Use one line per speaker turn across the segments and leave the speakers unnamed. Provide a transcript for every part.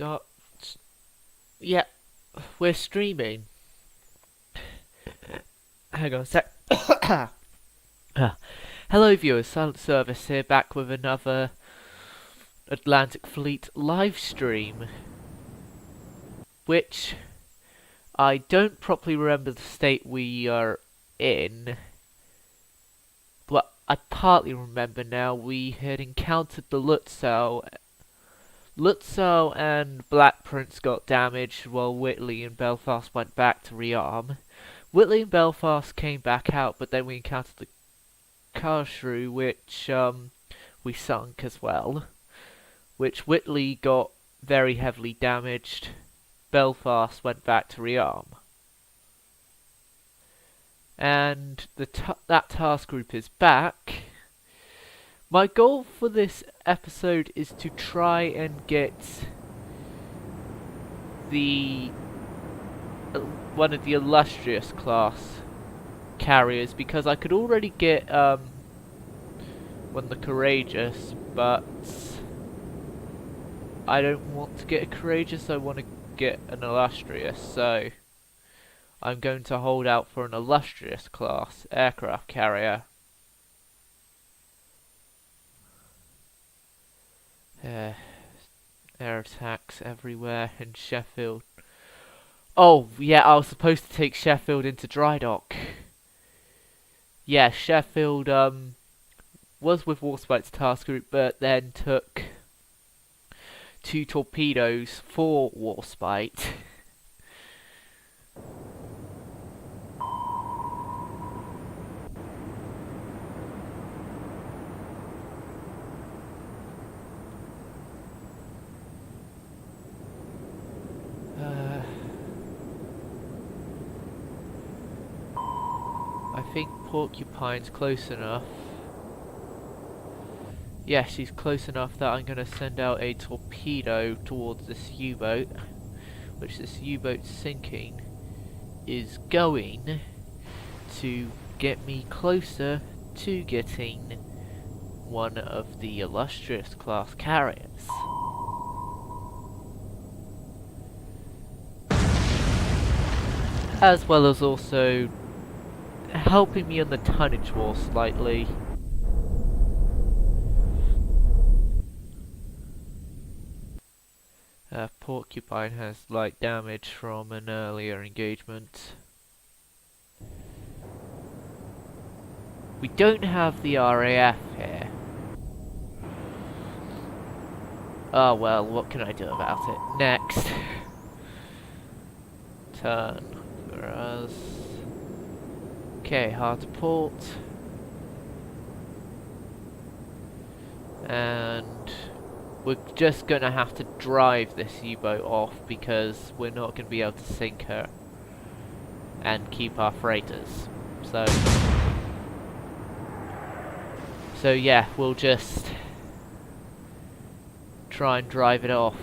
Start. Yeah, we're streaming. Hang on a sec. Hello viewers, Silent Service here, back with another Atlantic Fleet live stream, which I don't properly remember the state we are in, but I partly remember now. We had encountered the Lutzow. Lutzow and Black Prince got damaged while Whitley and Belfast went back to rearm. Whitley and Belfast came back out, but then we encountered the Karlsruhe, which we sunk as well. Which Whitley got very heavily damaged. Belfast went back to rearm. And that task group is back. My goal for this episode is to try and get one of the illustrious class carriers, because I could already get one of the courageous, but I don't want to get a courageous. I want to get an illustrious, so I'm going to hold out for an illustrious class aircraft carrier. Air attacks everywhere in Sheffield. Oh, yeah, I was supposed to take Sheffield into dry dock. Yeah, Sheffield was with Warspite's task group, but then took 2 torpedoes for Warspite. I think Porcupine's close enough. Yeah, she's close enough that I'm going to send out a torpedo towards this U-boat, which this U-boat sinking is going to get me closer to getting one of the illustrious class carriers. As well as also helping me on the tonnage war slightly. Porcupine has light damage from an earlier engagement. We don't have the RAF here. Oh well, what can I do about it? Next. Turn for us. Okay, hard to port. And we're just gonna have to drive this U-boat off because we're not gonna be able to sink her and keep our freighters. So yeah, we'll just try and drive it off.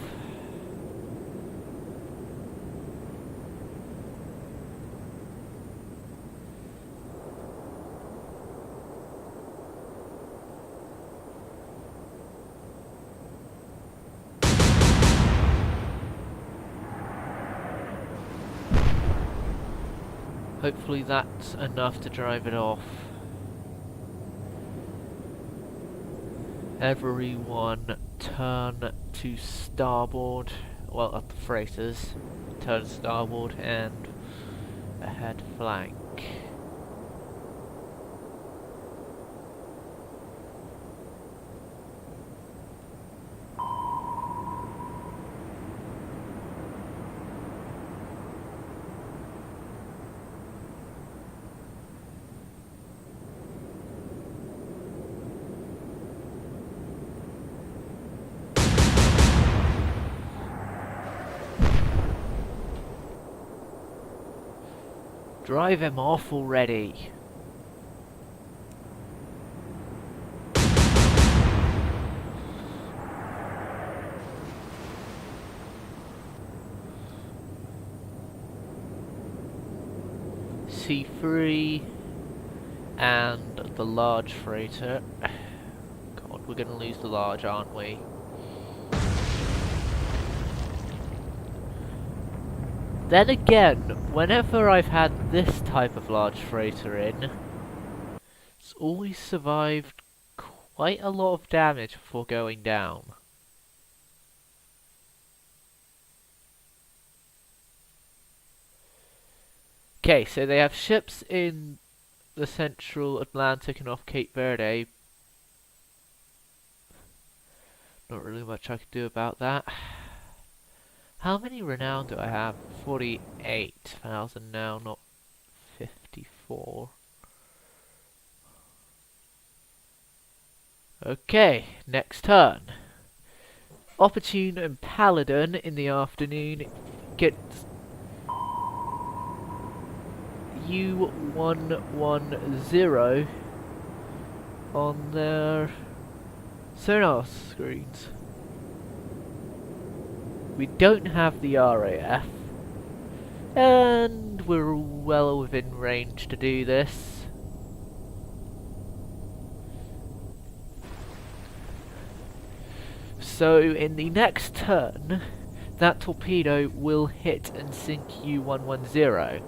Hopefully that's enough to drive it off. Everyone turn to starboard. Well, at the freighters. Turn starboard and ahead flank. Drive him off already. C3 and the large freighter. God, we're gonna lose the large, aren't we? Then again, whenever I've had this type of large freighter in, it's always survived quite a lot of damage before going down. Okay, so they have ships in the central Atlantic and off Cape Verde. Not really much I could do about that. How many renown do I have? 48,000 now, not 54. Okay, next turn. Opportune and Paladin in the afternoon gets U110 on their sonar screens. We don't have the RAF, and we're well within range to do this. So in the next turn, that torpedo will hit and sink U110.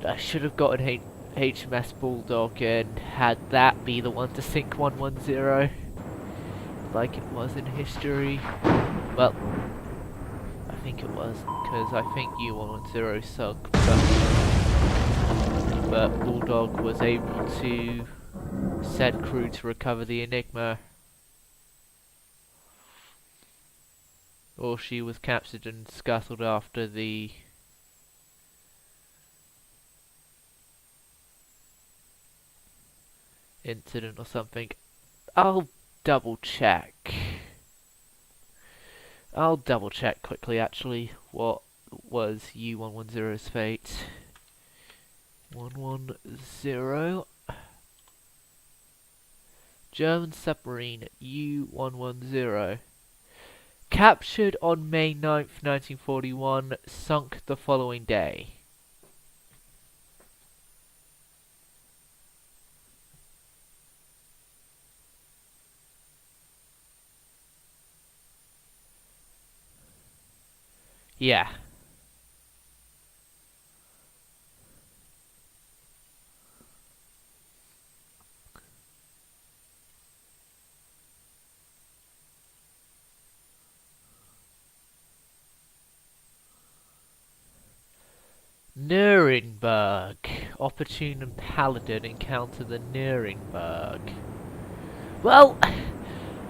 I should have got an HMS Bulldog and had that be the one to sink 110, like it was in history. Well, I think it was, because I think U110 sunk, but Bulldog was able to send crew to recover the Enigma. Or she was captured and scuttled after the incident or something. I'll double check. I'll double check quickly actually what was U110's fate. 110. German submarine U110. Captured on May 9th, 1941, sunk the following day. Yeah. Nuremberg. Opportune and Paladin encounter the Nuremberg. Well,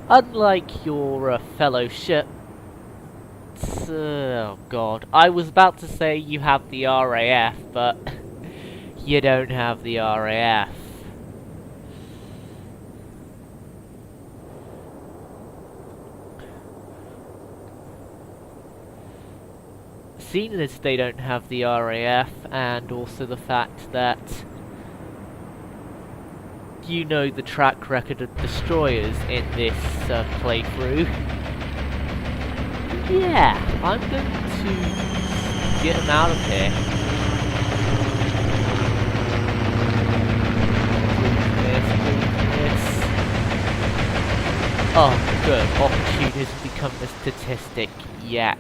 unlike your fellow ship, oh god, I was about to say you have the RAF, but you don't have the RAF. Seeing as they don't have the RAF, and also the fact that you know the track record of destroyers in this playthrough, yeah, I'm going to get them out of here. Oh, good. Opportune hasn't become a statistic yet.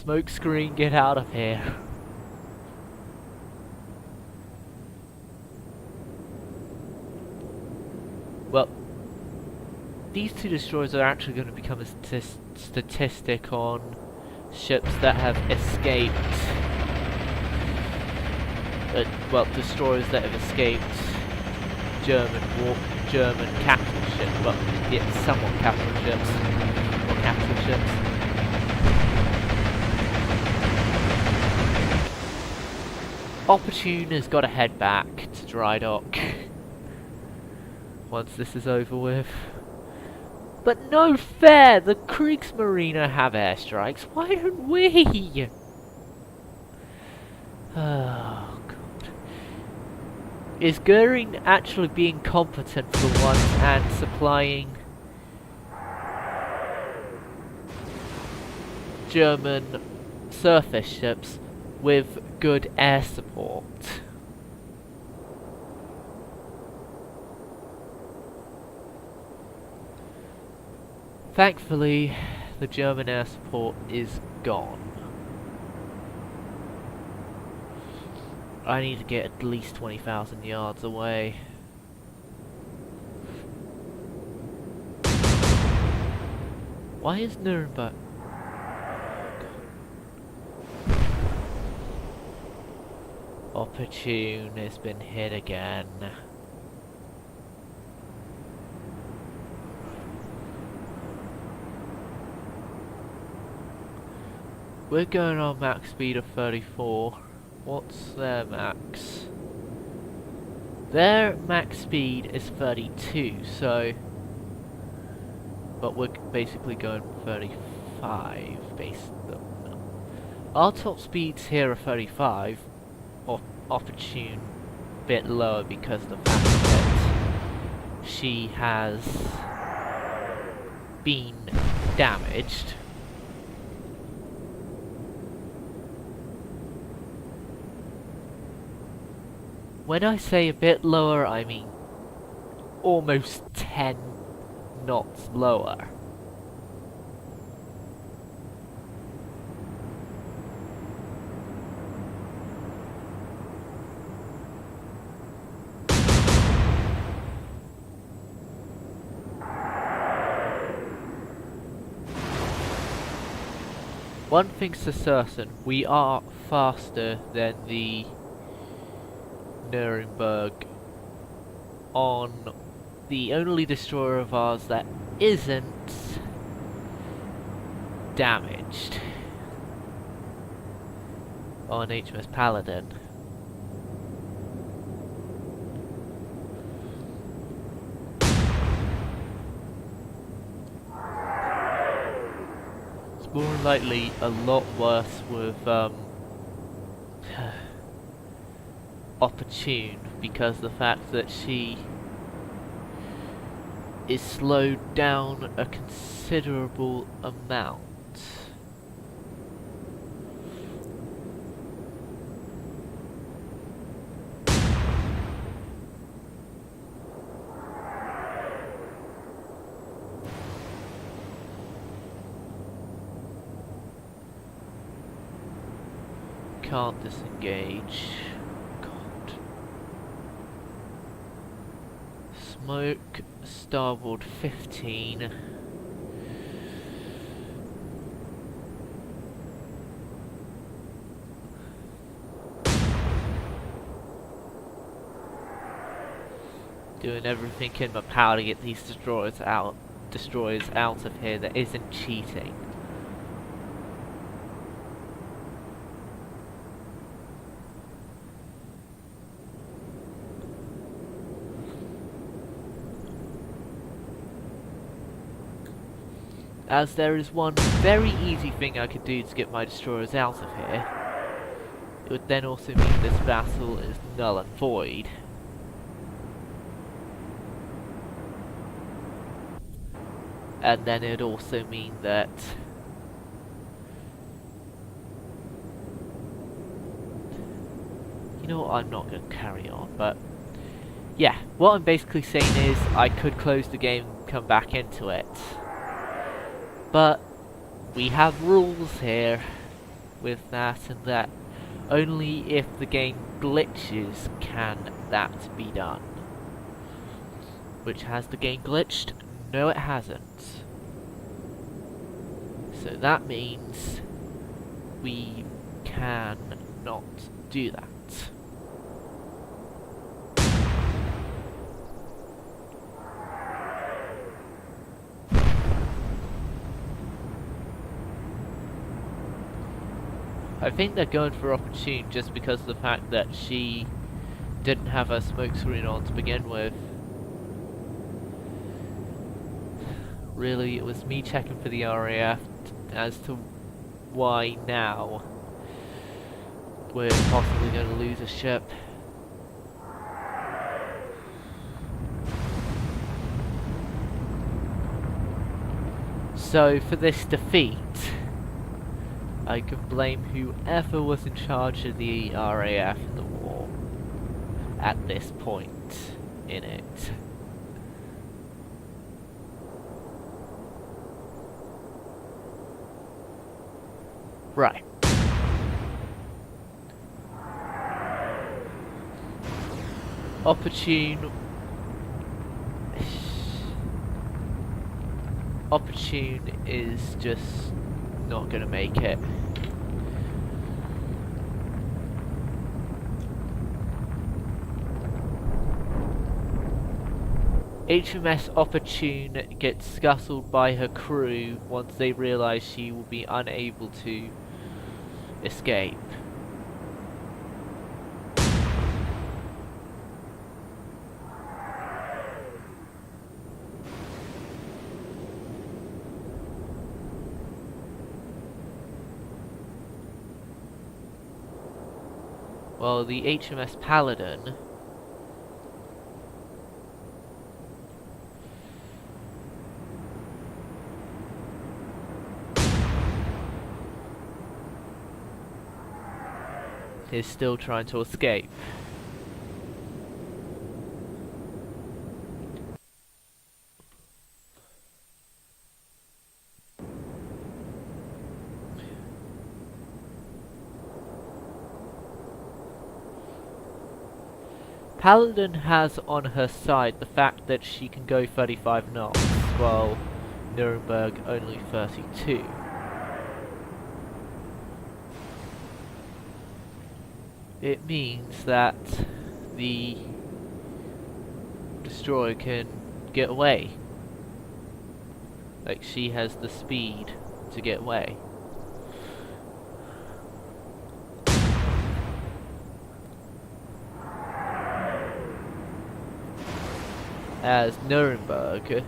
Smokescreen, get out of here. Well, these two destroyers are actually going to become a statistic on ships that have escaped. Well, destroyers that have escaped German capital ships. Well, yeah, somewhat capital ships or capital ships. Opportune has got to head back to dry dock once this is over with. But no fair! The Kriegsmarine have airstrikes. Why don't we? Oh god. Is Goering actually being competent for once and supplying German surface ships with good air support? Thankfully, the German air support is gone. I need to get at least 20,000 yards away. Why is Nuremberg... Opportune has been hit again. We're going on max speed of 34. What's their max? Their max speed is 32, so... But we're basically going 35, basically. Our top speeds here are 35. Opportune bit lower because of the fact that she has been damaged. When I say a bit lower, I mean almost 10 knots lower. One thing's for certain, we are faster than the Nuremberg on the only destroyer of ours that isn't damaged, on HMS Paladin. It's more likely a lot worse with Opportune, because the fact that she is slowed down a considerable amount. Can't disengage. Smoke, starboard 15. Doing everything in my power to get these destroyers out of here that isn't cheating. As there is one very easy thing I could do to get my destroyers out of here. It would then also mean this battle is null and void. And then it would also mean that you know what, I'm not going to carry on, but yeah, what I'm basically saying is I could close the game and come back into it. But we have rules here with that, and that only if the game glitches can that be done. Which, has the game glitched? No, it hasn't. So that means we can not do that. I think they're going for Opportune just because of the fact that she didn't have her smoke screen on to begin with. Really, it was me checking for the RAF as to why now we're possibly going to lose a ship. So for this defeat, I can blame whoever was in charge of the RAF in the war at this point in it. Right. Opportune is just not gonna make it. HMS Opportune gets scuttled by her crew once they realise she will be unable to escape. Well, the HMS Paladin is still trying to escape. Paladin has on her side the fact that she can go 35 knots, while Nuremberg only 32. It means that the destroyer can get away. Like, she has the speed to get away. As Nuremberg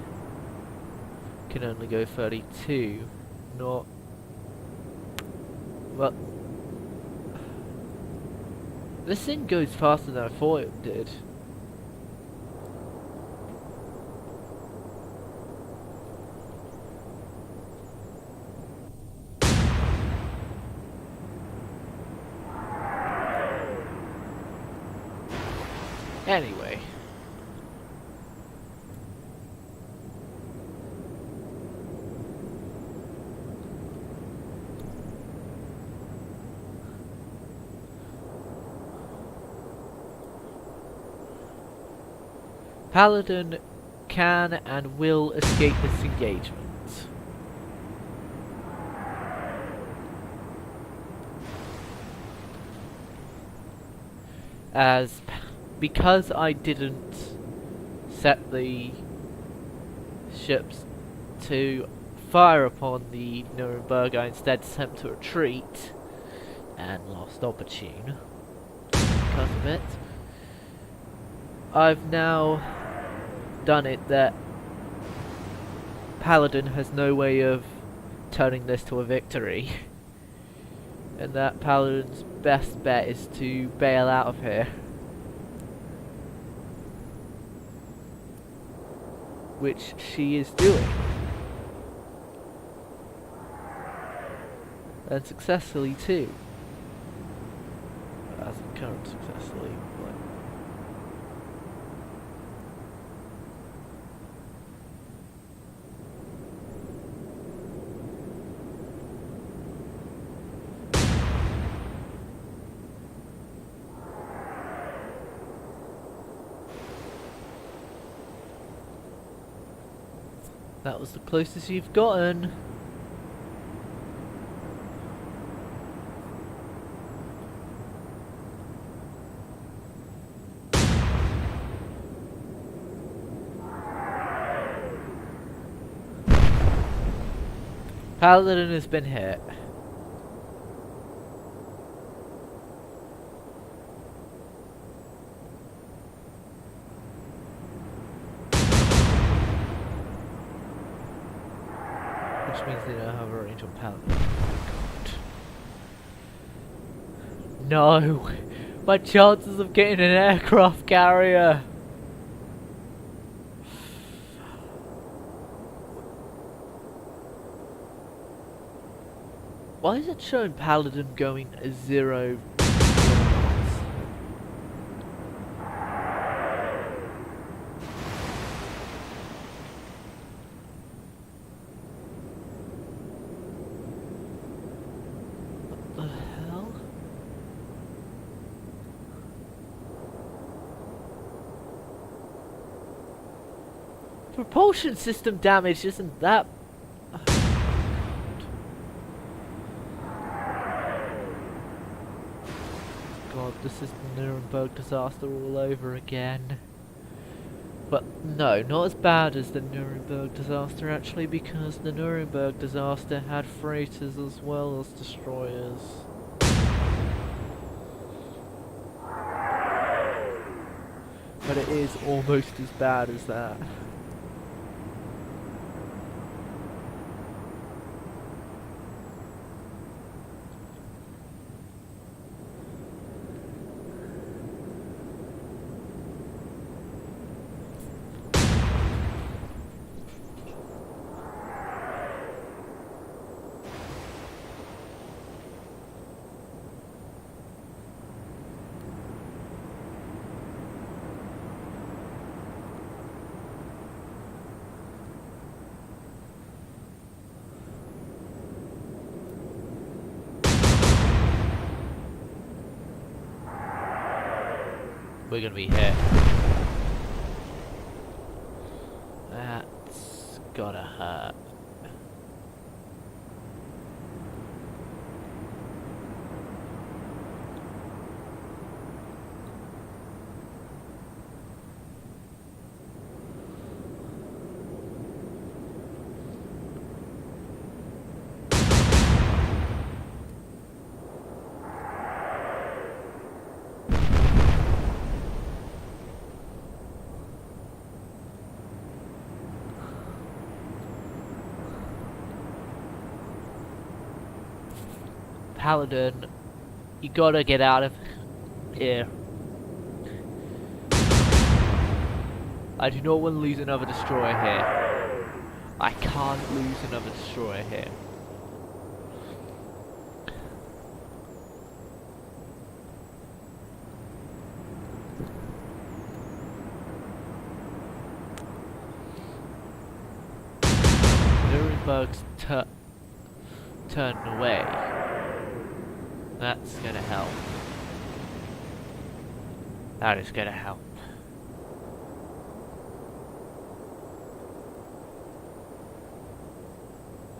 can only go 32, not... Well... This thing goes faster than I thought it did. Anyway. Paladin can and will escape this engagement. Because I didn't set the ships to fire upon the Nuremberg, I instead sent them to retreat and lost Opportune because of it. I've now done it that Paladin has no way of turning this to a victory, and that Paladin's best bet is to bail out of here, which she is doing, and successfully too. As a current successfully. That was the closest you've gotten. Paladin has been hit. Which means they don't have a range on Paladin. No! My chances of getting an aircraft carrier! Why is it showing Paladin going 0? propulsion system damage isn't that... God, this is the Nuremberg disaster all over again. But no, not as bad as the Nuremberg disaster actually, because the Nuremberg disaster had freighters as well as destroyers. But it is almost as bad as that. We're gonna be hit. That's gotta hurt. Paladin, you gotta get out of here. I do not want to lose another destroyer here. I can't lose another destroyer here. Nuremberg's turned away. That's gonna help. That is gonna help.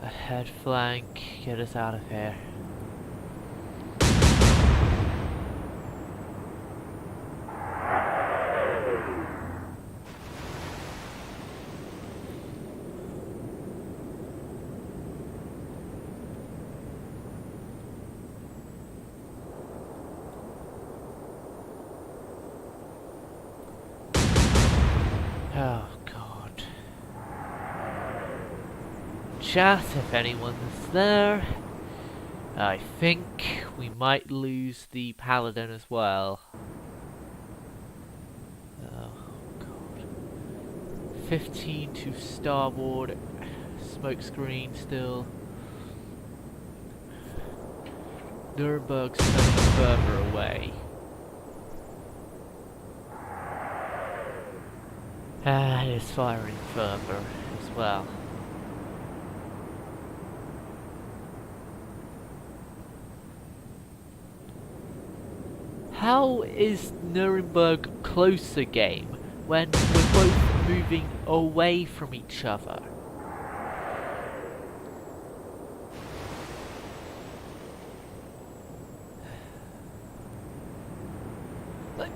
A head flank, get us out of here. Oh God. Chat, if anyone's there. I think we might lose the Paladin as well. Oh God. 15 to starboard. Smokescreen still. Nuremberg's turning further away. It is firing further as well. How is Nuremberg closer game when we're both moving away from each other? Like,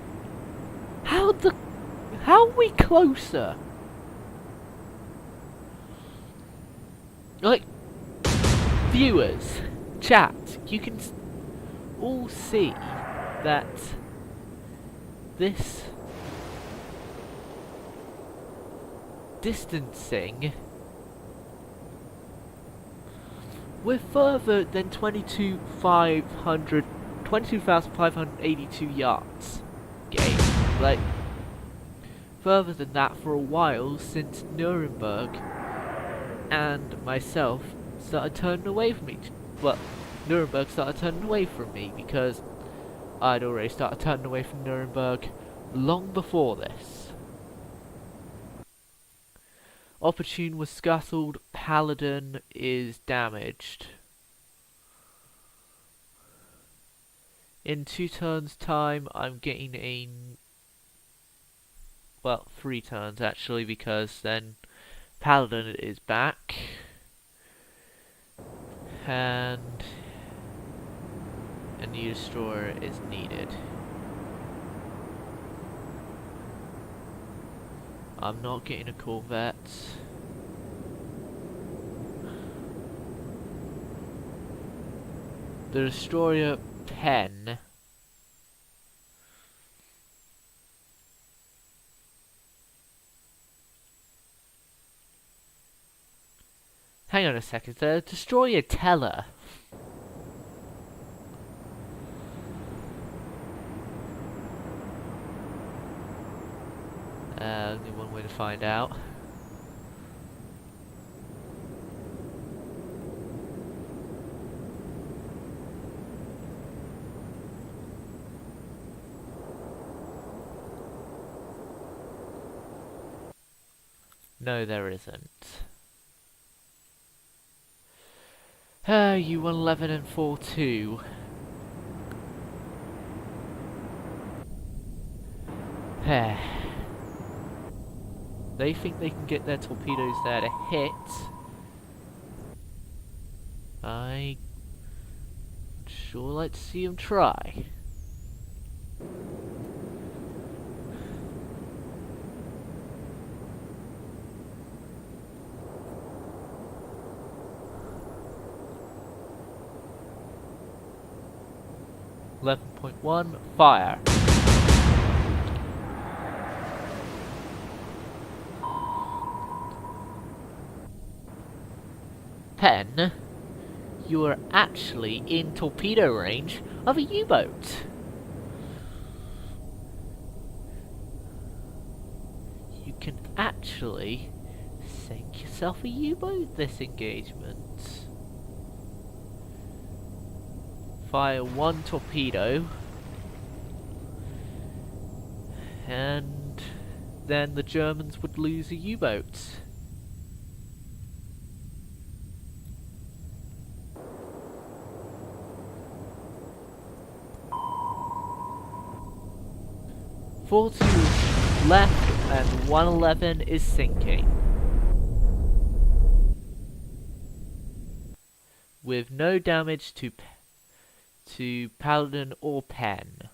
how are we closer? Like, viewers, chat, you can all see that this distancing, we're further than 22,582 yards game. Like, further than that for a while since Nuremberg and myself started turning away from each. Well, Nuremberg started turning away from me because I'd already started turning away from Nuremberg long before this. Opportune was scuttled, Paladin is damaged. In 2 turns time I'm getting a... well, 3 turns actually, because then Paladin is back. And a new destroyer is needed. I'm not getting a Corvette. The destroyer Pen. Hang on a second, the destroyer Teller. Only one way to find out. No, there isn't. U-111 and 4-2. They think they can get their torpedoes there to hit. I'd sure like to see them try. .1 fire. Pen, you are actually in torpedo range of a U-boat. You can actually sink yourself a U-boat this engagement. Fire one torpedo, and then the Germans would lose a U-boat. .42 is left and 111 is sinking. With no damage to Paladin or Pen.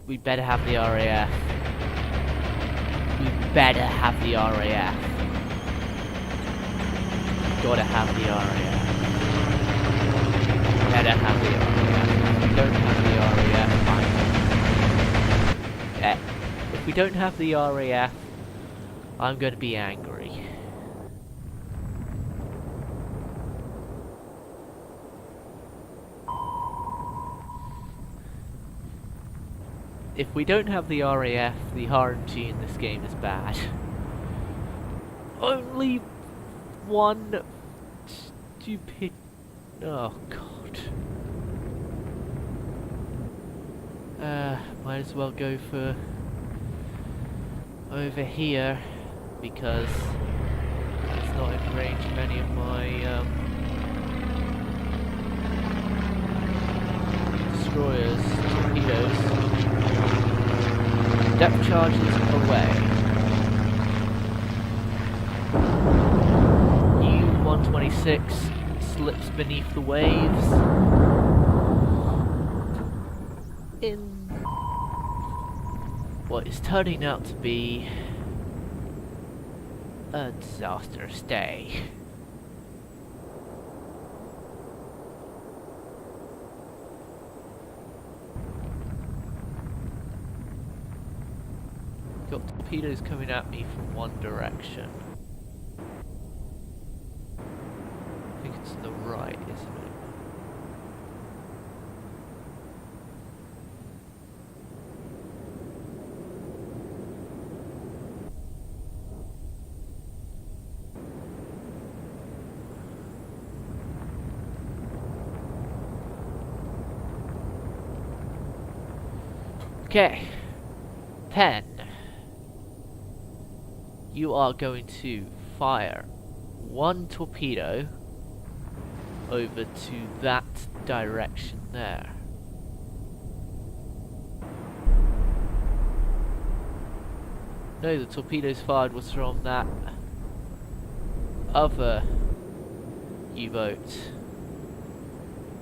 We better have the RAF. We better have the RAF. Gotta have the RAF. Better have the RAF. If we don't have the RAF, fine. Yeah. If we don't have the RAF, I'm gonna be angry. If we don't have the RAF, the RNG in this game is bad. Only one stupid... Oh god. Might as well go for over here, because it's not in range of any of my destroyers, torpedoes. Depth charges away. U-126 slips beneath the waves in what is turning out to be a disastrous day. Got torpedoes coming at me from one direction. I think it's the right, isn't it? Okay, Pen, you are going to fire one torpedo over to that direction there. No, the torpedoes fired was from that other U-boat.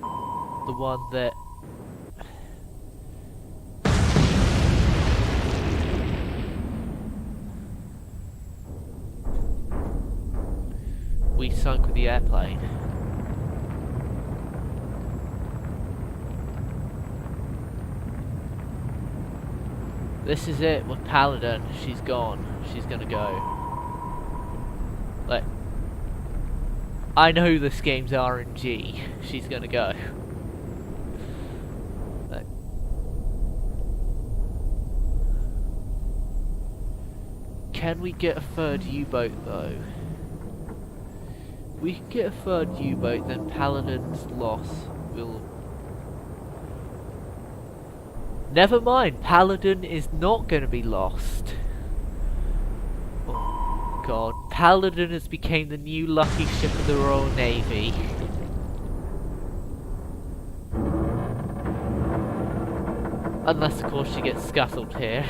The one that we sunk with the airplane. This is it with Paladin. She's gone. She's gonna go. Like, I know this game's RNG. She's gonna go. Like, can we get a third U-boat though? We can get a third U-boat, then Paladin's loss will... Never mind, Paladin is not going to be lost. Oh god, Paladin has become the new lucky ship of the Royal Navy. Unless of course she gets scuttled here.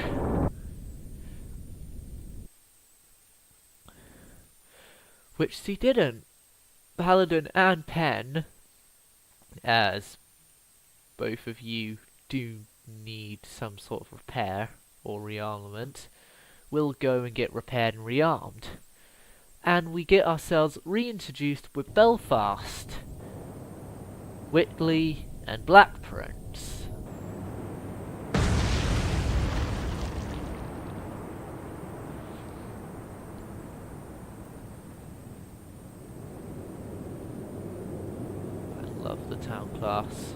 Which she didn't. Paladin and Pen, as both of you do need some sort of repair or rearmament, will go and get repaired and rearmed. And we get ourselves reintroduced with Belfast, Whitley and Black Prince. I love the town class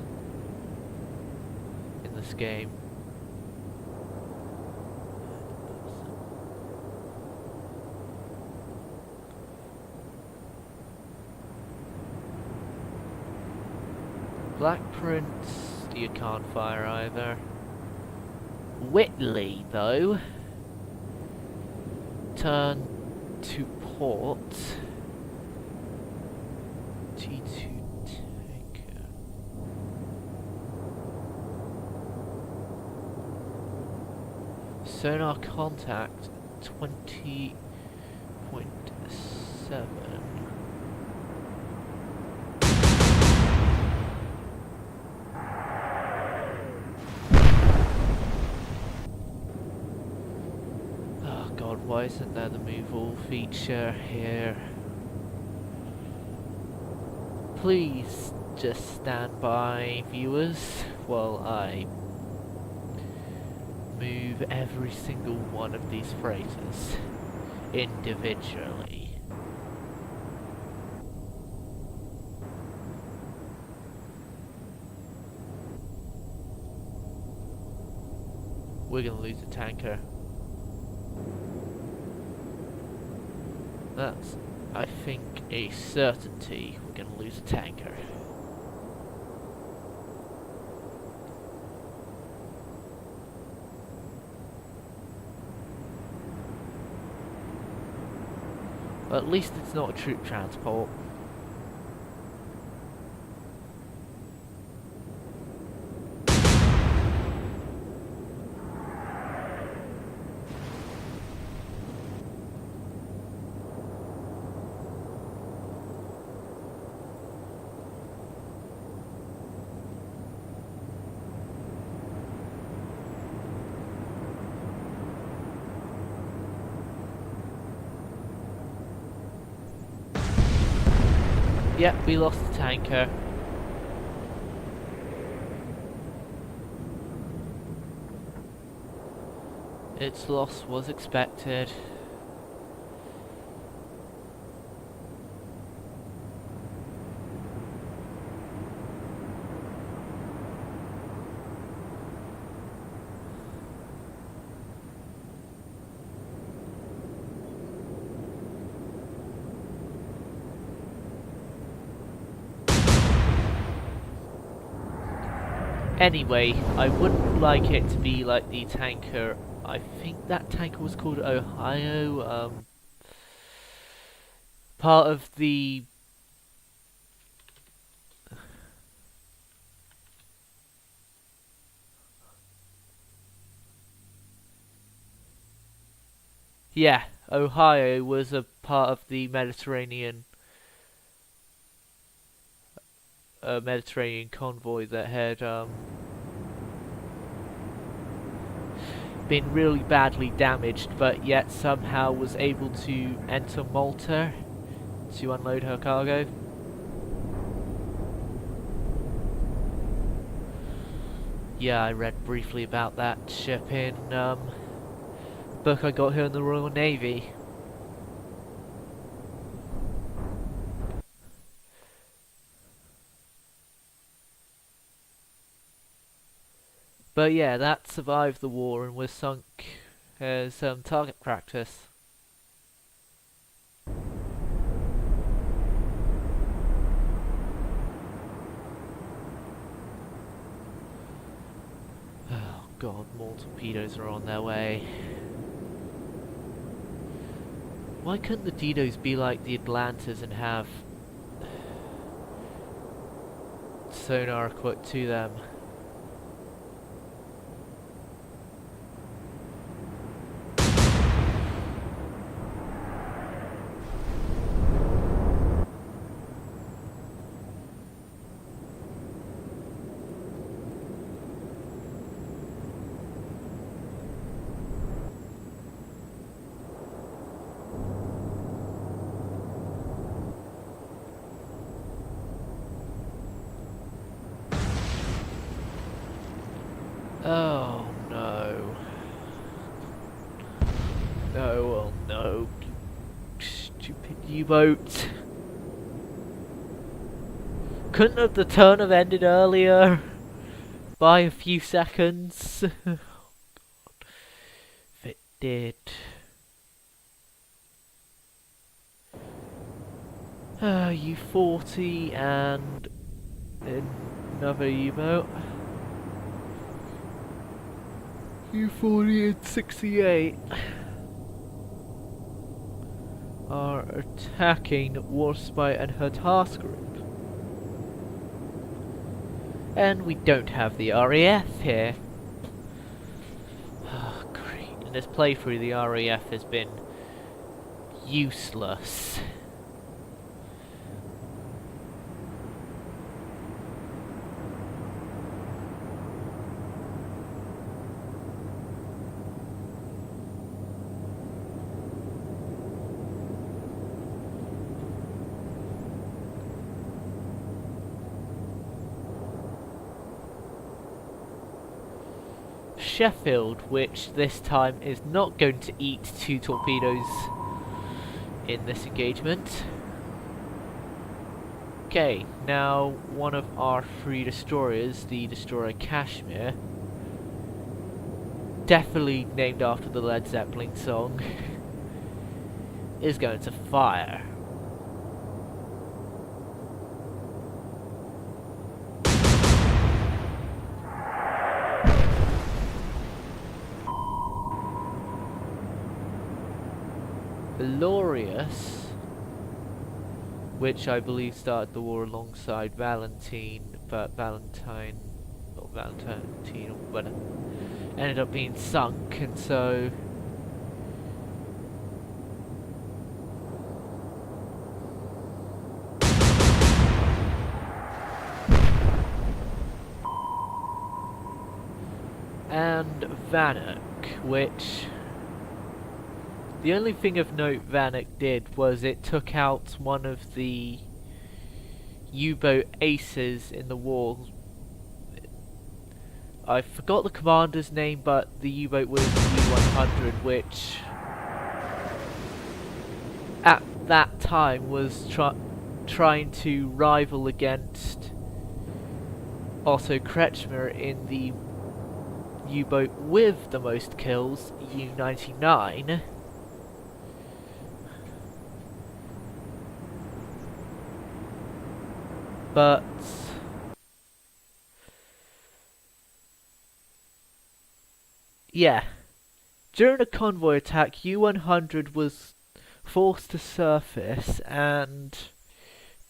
in this game. Black Prince, you can't fire either. Whitley, though, turn to port. T2 tanker. Sonar contact 20.7. Why isn't there the move all feature here? Please just stand by, viewers, while I move every single one of these freighters individually. We're gonna lose a tanker. That's, I think, a certainty. We're going to lose a tanker. But at least it's not a troop transport. Yep, we lost the tanker. Its loss was expected. Anyway, I wouldn't like it to be like the tanker. I think that tanker was called Ohio. Part of the Yeah, Ohio was a part of the Mediterranean convoy that had been really badly damaged, but yet somehow was able to enter Malta to unload her cargo. Yeah, I read briefly about that ship in book I got here in the Royal Navy. But yeah, that survived the war and was sunk as target practice. Oh god, more torpedoes are on their way. Why couldn't the Didos be like the Atlantas and have sonar equipped to them? Oh no. No, well no. Stupid U-boat. Couldn't have the turn have ended earlier? By a few seconds? If it did. U-40 and another U-boat. U-40 and 68 are attacking Warspite and her task group. And we don't have the RAF here. Oh, great. In this playthrough, the RAF has been useless. Sheffield, which this time is not going to eat 2 torpedoes in this engagement. Okay, now one of our 3 destroyers, the destroyer Kashmir, definitely named after the Led Zeppelin song, is going to fire. Glorious, which I believe started the war alongside Valentine, but Valentine or whatever, ended up being sunk, and so and Vanek, which the only thing of note Vanek did was it took out one of the U-boat aces in the war. I forgot the commander's name, but the U-boat was U-100, which at that time was trying to rival against Otto Kretschmer in the U-boat with the most kills, U-99. But yeah, during a convoy attack, U-100 was forced to surface, and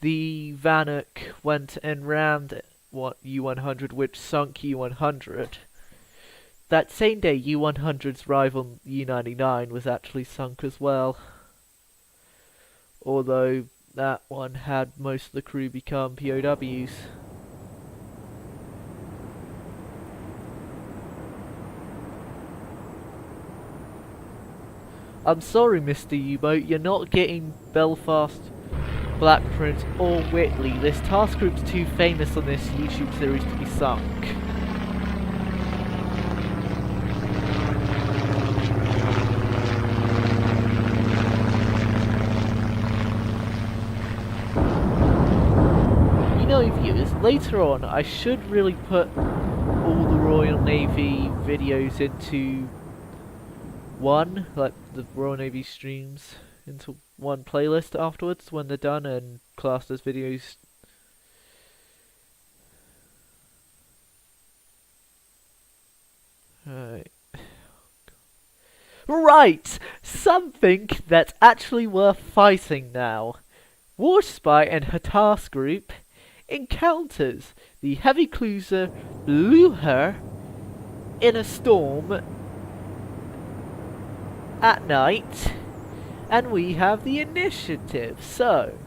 the Vanek went and rammed what U-100, which sunk U-100. that same day, U-100's rival U-99 was actually sunk as well. Although that one had most of the crew become POWs. I'm sorry, Mr. U-Boat, you're not getting Belfast, Black Prince, or Whitley. This task group's too famous on this YouTube series to be sunk. You know, viewers, later on I should really put all the Royal Navy videos into one, like the Royal Navy streams, into one playlist afterwards when they're done and classed as videos. Right! Something that's actually worth fighting now. Warspite and her task group encounters the heavy cruiser Blucher in a storm at night, and we have the initiative. So,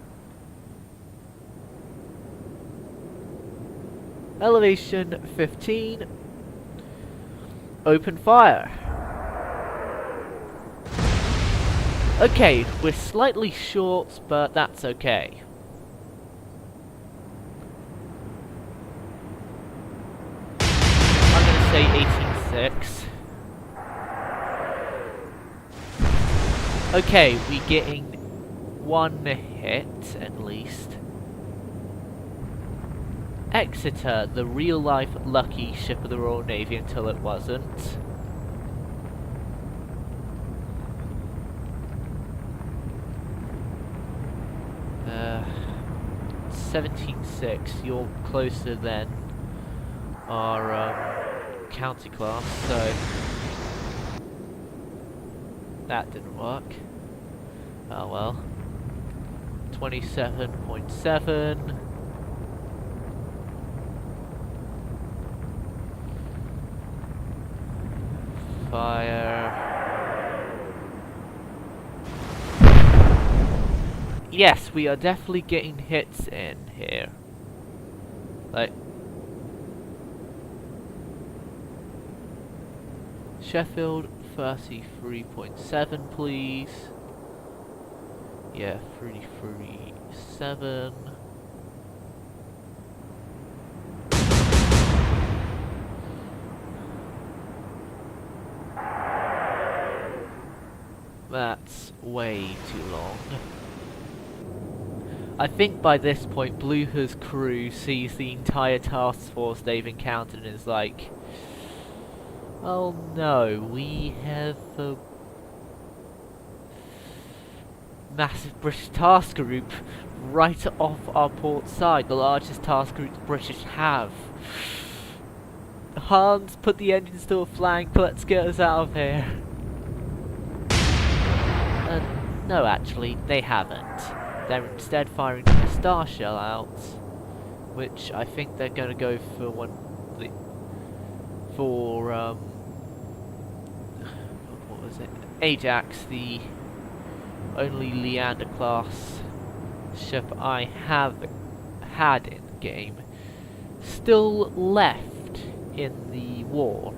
elevation 15, open fire. Okay, we're slightly short, but that's okay. I'm gonna say 18.6. Okay, we're getting one hit at least. Exeter, the real-life lucky ship of the Royal Navy until it wasn't. Uh, 17.6, you're closer than our county class, so that didn't work. Oh well. 27.7. Fire. Yes, we are definitely getting hits in here. Like Sheffield 33.7, please. Yeah, 33.7. That's way too long. I think by this point, Blucher's crew sees the entire task force they've encountered and is like, oh no, we have a massive British task group right off our port side, the largest task group the British have. Hans, put the engines to a flank, let's get us out of here. No, actually, they haven't. They're instead firing a star shell out, which I think they're going to go for what was it? Ajax, the only Leander class ship I have had in the game, still left in the war.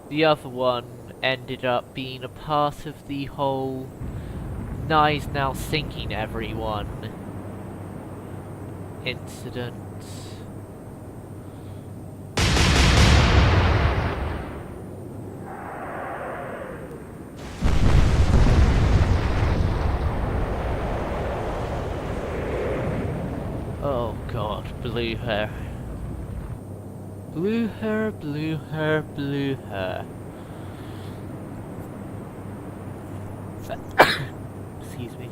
The other one ended up being a part of the whole Nye's now sinking everyone incident. Oh god, Blucher. Blucher, Blucher, Blucher. Excuse me.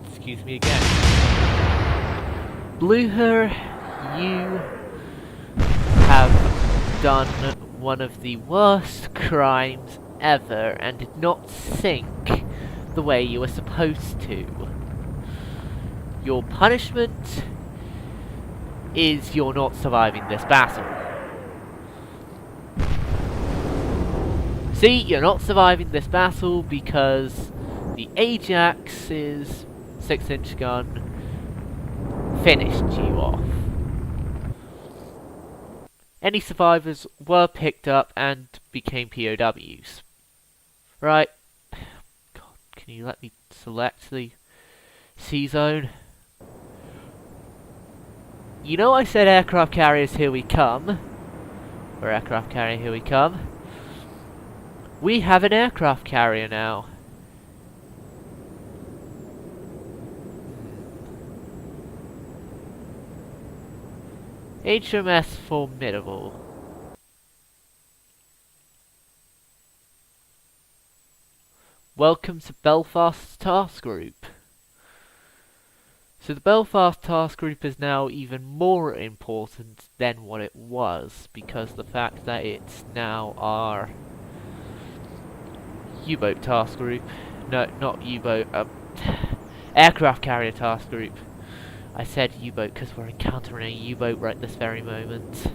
Excuse me again. Blucher, you have done one of the worst crimes ever and did not sink the way you were supposed to. Your punishment is you're not surviving this battle. See, you're not surviving this battle because the Ajax's 6-inch gun finished you off. Any survivors were picked up and became POWs. Right. God, can you let me select the C-zone? You know I said aircraft carriers, here we come. Or aircraft carrier, here we come. We have an aircraft carrier now. HMS Formidable. Welcome to Belfast's task group. So the Belfast task group is now even more important than what it was, because the fact that it's now our U-boat task group. No, not U-boat, aircraft carrier task group. I said U-boat because we're encountering a U-boat right this very moment.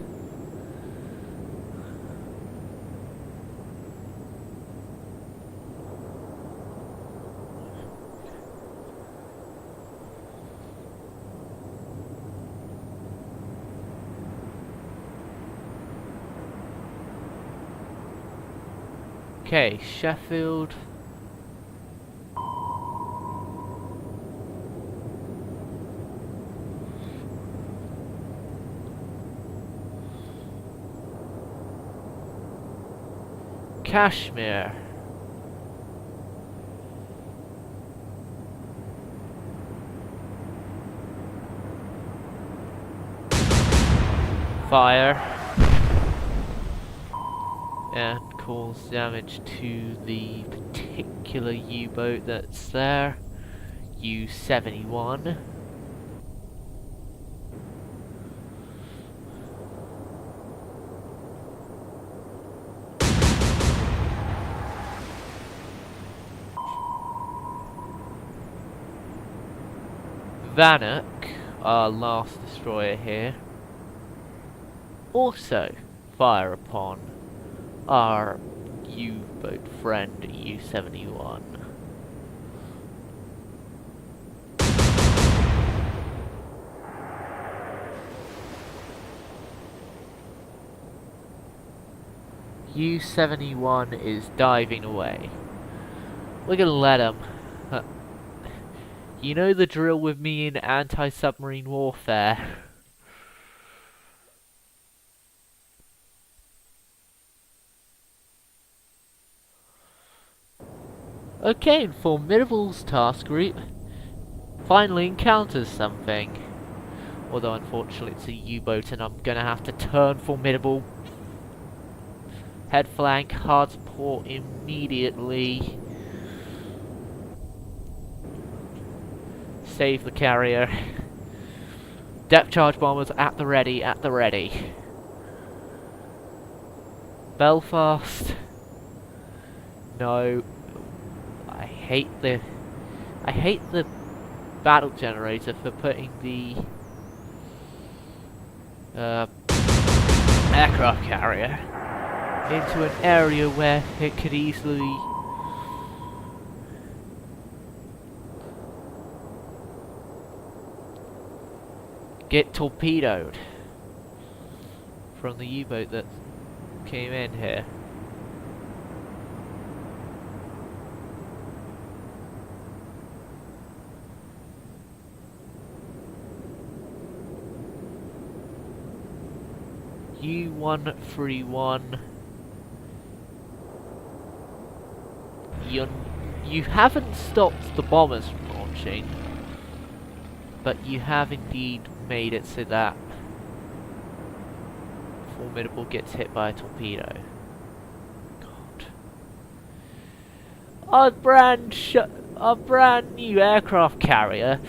Okay, Sheffield. Kashmir. Fire. And cause damage to the particular U-boat that's there. U-71. Vanek, our last destroyer here, also fire upon our U-boat friend U-71. U-71 is diving away. We're gonna let him. You know the drill with me in anti-submarine warfare. Okay, and Formidable's task group finally encounters something. Although unfortunately it's a U-boat and I'm gonna have to turn Formidable head flank, hard support immediately. Save the carrier. Depth charge bombers at the ready, at the ready. Belfast. No. I hate the battle generator for putting the aircraft carrier into an area where it could easily get torpedoed from the U-boat that came in here. U-131. You haven't stopped the bombers from launching, but you have indeed made it so that Formidable gets hit by a torpedo. God. Our brand new aircraft carrier,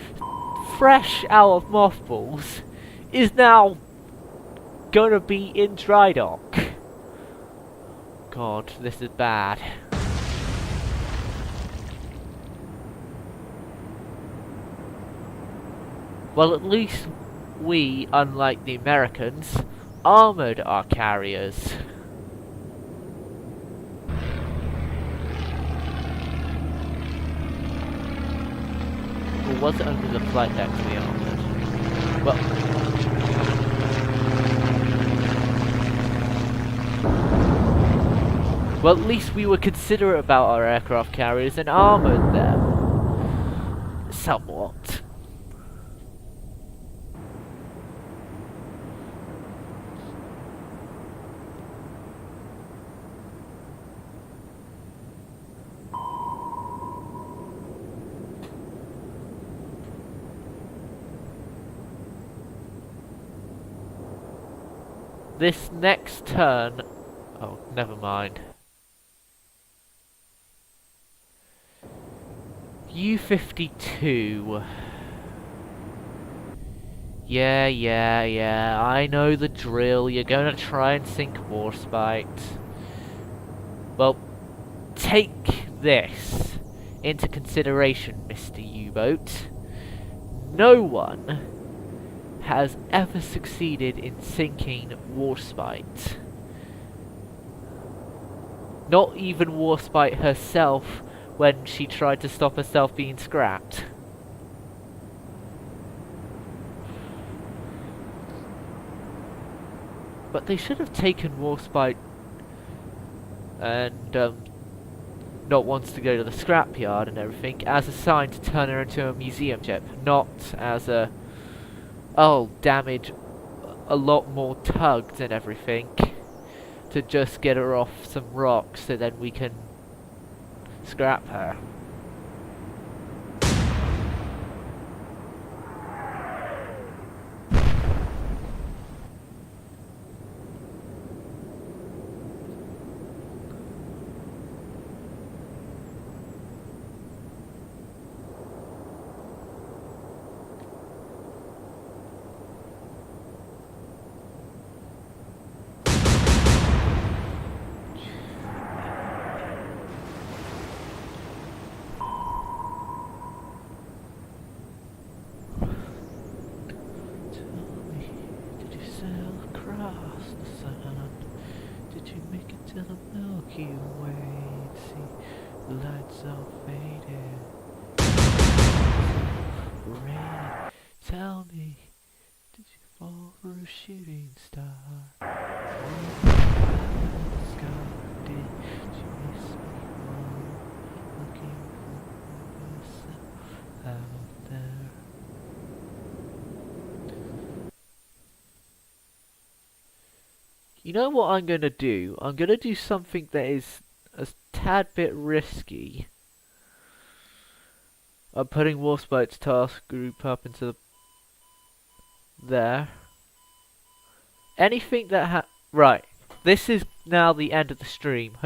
fresh out of mothballs, is now gonna be in dry dock. God, this is bad. Well, at least we, unlike the Americans, armoured our carriers. Or was it only the flight decks we armoured? Well, at least we were considerate about our aircraft carriers and armoured them. Somewhat. This next turn... Oh, never mind. U-52. Yeah, I know the drill. You're gonna try and sink Warspite. Well, take this into consideration, Mr. U-Boat. No one has ever succeeded in sinking Warspite. Not even Warspite herself when she tried to stop herself being scrapped. But they should have taken Warspite and not wants to go to the scrapyard and everything as a sign to turn her into a museum ship, not as a damage a lot more tugged and everything to just get her off some rocks so then we can scrap her. To the Milky Way, see the lights are fading. Rain, tell me, did you fall for a shooting star? Did you miss me more? Looking for yourself out there. You know what I'm going to do? I'm going to do something that is a tad bit risky. I'm putting Warspite's task group up into there. Anything that right, this is now the end of the stream.